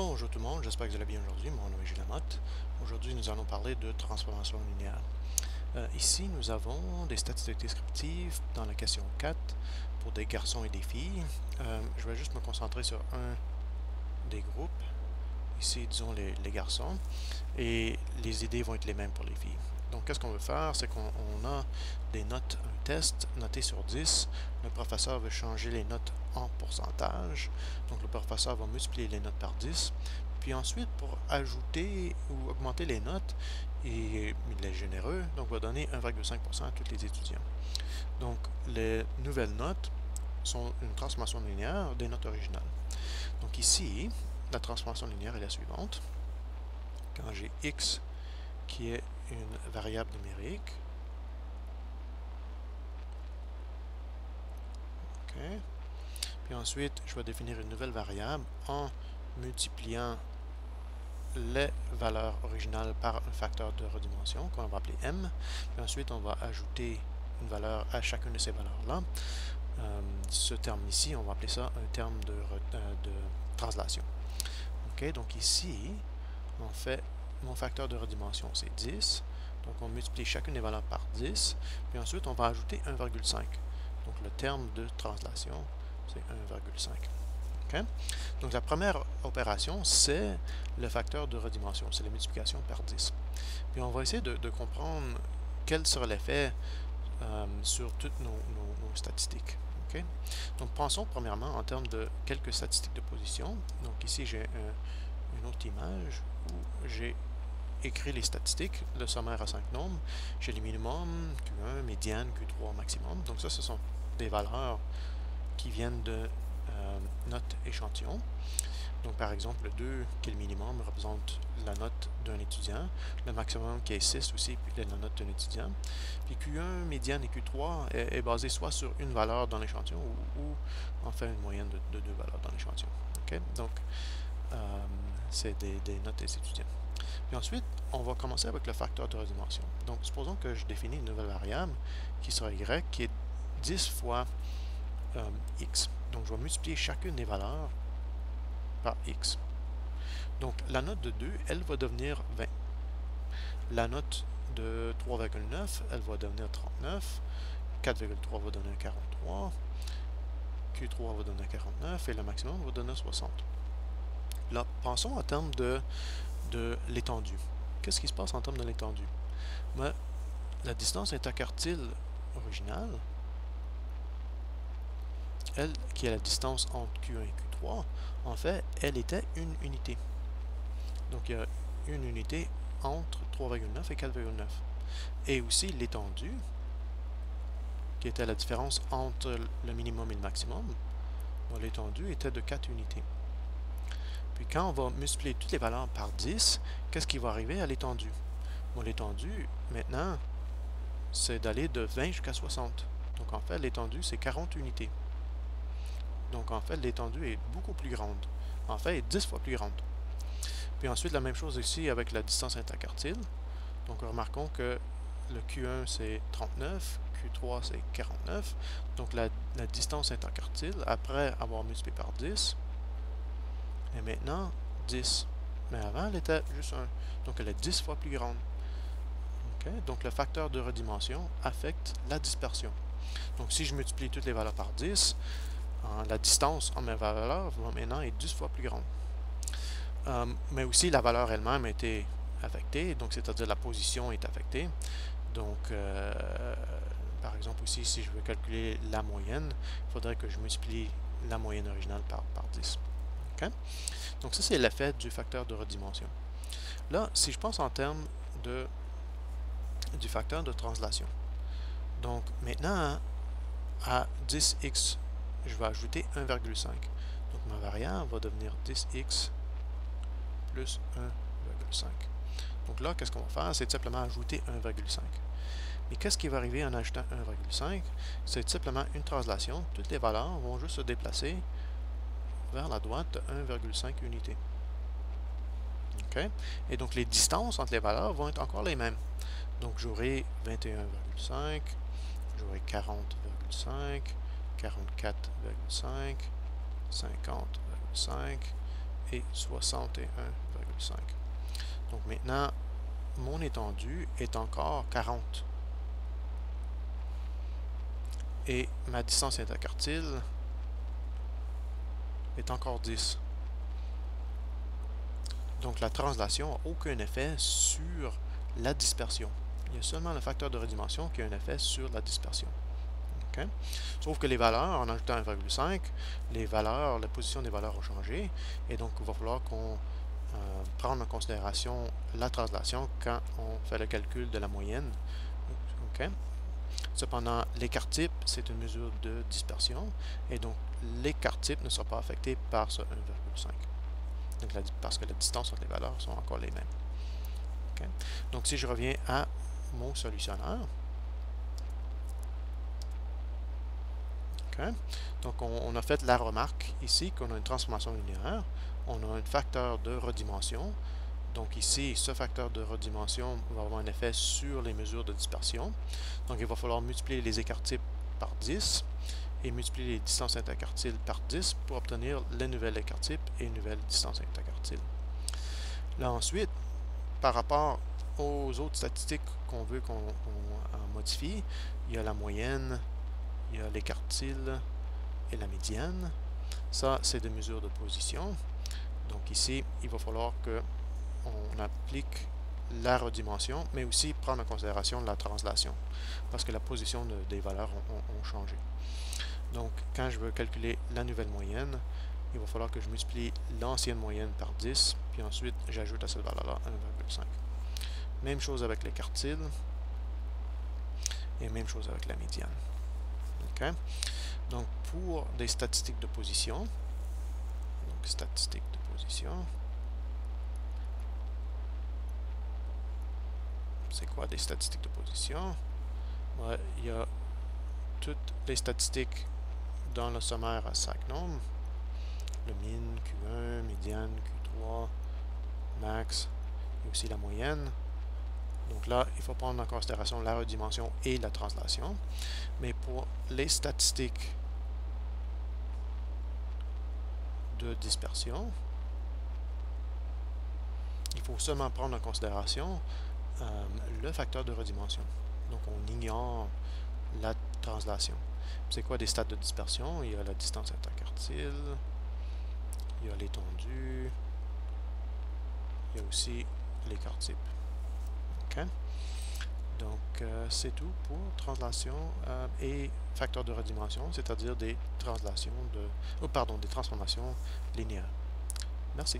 Bonjour tout le monde, j'espère que vous allez bien aujourd'hui. Mon nom est Gilles Lamotte. Aujourd'hui, nous allons parler de transformation linéaire. Ici, nous avons des statistiques descriptives dans la question 4 pour des garçons et des filles. Je vais juste me concentrer sur un des groupes. Ici, disons les garçons. Et les idées vont être les mêmes pour les filles. Donc, qu'est-ce qu'on veut faire? C'est qu'on a des notes, un test noté sur 10. Le professeur veut changer les notes en pourcentage. Donc, le professeur va multiplier les notes par 10. Puis ensuite, pour ajouter ou augmenter les notes, il est généreux, donc va donner 1,5% à tous les étudiants. Donc, les nouvelles notes sont une transformation linéaire des notes originales. Donc ici, la transformation linéaire est la suivante. Quand j'ai x qui est une variable numérique, OK. Puis ensuite, je vais définir une nouvelle variable en multipliant les valeurs originales par un facteur de redimension qu'on va appeler m. Puis ensuite, on va ajouter une valeur à chacune de ces valeurs-là. Ce terme ici, on va appeler ça un terme de translation. OK, donc ici, on fait mon facteur de redimension, c'est 10. Donc on multiplie chacune des valeurs par 10. Puis ensuite, on va ajouter 1,5. Donc le terme de translation, c'est 1,5. Okay? Donc la première opération, c'est le facteur de redimension, c'est la multiplication par 10. Puis on va essayer de comprendre quel sera l'effet sur toutes nos statistiques. Okay? Donc pensons premièrement en termes de quelques statistiques de position. Donc ici j'ai une autre image où j'ai écrit les statistiques, le sommaire à 5 nombres. J'ai les minimums, Q1, médiane, Q3, maximum. Donc ça, ce sont des valeurs qui viennent de notes échantillons. Donc par exemple, le 2, qui est le minimum, représente la note d'un étudiant. Le maximum, qui est 6 aussi, puis la note d'un étudiant. Puis Q1, médiane et Q3 est basé soit sur une valeur dans l'échantillon ou en fait une moyenne de 2 valeurs dans l'échantillon. Okay? Donc, c'est des notes des étudiants. Puis ensuite, on va commencer avec le facteur de redimension. Donc, supposons que je définis une nouvelle variable qui sera y, qui est 10 fois x. Donc, je vais multiplier chacune des valeurs par x. Donc, la note de 2, elle va devenir 20. La note de 3,9, elle va devenir 39. 4,3 va donner 43. Q3 va donner 49 et le maximum va donner 60. Là, pensons en termes de l'étendue. Qu'est-ce qui se passe en termes de l'étendue? Ben, la distance interquartile originale, elle, qui est la distance entre Q1 et Q3, en fait, elle était une unité. Donc, il y a une unité entre 3,9 et 4,9. Et aussi l'étendue, qui était la différence entre le minimum et le maximum, l'étendue était de 4 unités. Puis quand on va multiplier toutes les valeurs par 10, qu'est-ce qui va arriver à l'étendue? Bon, l'étendue, maintenant, c'est d'aller de 20 jusqu'à 60. Donc en fait, l'étendue, c'est 40 unités. Donc en fait, l'étendue est beaucoup plus grande. En fait, elle est 10 fois plus grande. Puis ensuite, la même chose ici avec la distance interquartile. Donc remarquons que le Q1, c'est 39, Q3, c'est 49. Donc la distance interquartile, après avoir multiplié par 10, est maintenant 10. Mais avant, elle était juste 1. Donc elle est 10 fois plus grande. Okay? Donc le facteur de redimension affecte la dispersion. Donc si je multiplie toutes les valeurs par 10, la distance entre mes valeurs va maintenant être 10 fois plus grande. Mais aussi la valeur elle-même a été affectée, donc c'est-à-dire la position est affectée. Donc par exemple aussi, si je veux calculer la moyenne, il faudrait que je multiplie la moyenne originale par 10. Okay? Donc ça, c'est l'effet du facteur de redimension. Là, si je pense en termes du facteur de translation. Donc maintenant, à 10x, je vais ajouter 1,5. Donc ma variable va devenir 10x plus 1,5. Donc là, qu'est-ce qu'on va faire? C'est simplement ajouter 1,5. Mais qu'est-ce qui va arriver en ajoutant 1,5? C'est simplement une translation. Toutes les valeurs vont juste se déplacer vers la droite de 1,5 unités. Okay? Et donc les distances entre les valeurs vont être encore les mêmes. Donc j'aurai 21,5, j'aurai 40,5, 44,5, 50,5 et 61,5. Donc maintenant, mon étendue est encore 40. Et ma distance interquartile est encore 10. Donc la translation n'a aucun effet sur la dispersion. Il y a seulement le facteur de redimension qui a un effet sur la dispersion. Okay? Sauf que les valeurs, en ajoutant 1,5, la position des valeurs a changé, et donc il va falloir qu'on prenne en considération la translation quand on fait le calcul de la moyenne. Okay? Cependant, l'écart type, c'est une mesure de dispersion, et donc l'écart type ne sera pas affecté par ce 1,5. Donc, parce que la distance entre les valeurs sont encore les mêmes. Okay? Donc, si je reviens à mon solutionnaire, okay? Donc, on a fait la remarque ici qu'on a une transformation linéaire, on a un facteur de redimension. Donc ici, ce facteur de redimension va avoir un effet sur les mesures de dispersion. Donc il va falloir multiplier les écarts types par 10 et multiplier les distances interquartiles par 10 pour obtenir les nouvelles écarts types et une nouvelle distance interquartile. Là ensuite, par rapport aux autres statistiques qu'on veut qu'on modifie, il y a la moyenne, il y a l'écartile et la médiane. Ça, c'est des mesures de position. Donc ici, il va falloir que on applique la redimension, mais aussi prendre en considération la translation, parce que la position des valeurs ont changé. Donc, quand je veux calculer la nouvelle moyenne, il va falloir que je multiplie l'ancienne moyenne par 10, puis ensuite, j'ajoute à cette valeur-là 1,5. Même chose avec l'écartile, et même chose avec la médiane. Okay? Donc, pour des statistiques de position, donc statistiques de position, c'est quoi des statistiques de position? Ouais, il y a toutes les statistiques dans le sommaire à SACNOM. Le min, Q1, médiane, Q3, max, et aussi la moyenne. Donc là, il faut prendre en considération la redimension et la translation. Mais pour les statistiques de dispersion, il faut seulement prendre en considération le facteur de redimension. Donc on ignore la translation. C'est quoi des stades de dispersion? Il y a la distance interquartile, il y a l'étendue, il y a aussi l'écart type. Okay? Donc c'est tout pour translation et facteur de redimension, c'est-à-dire des translations des transformations linéaires. Merci.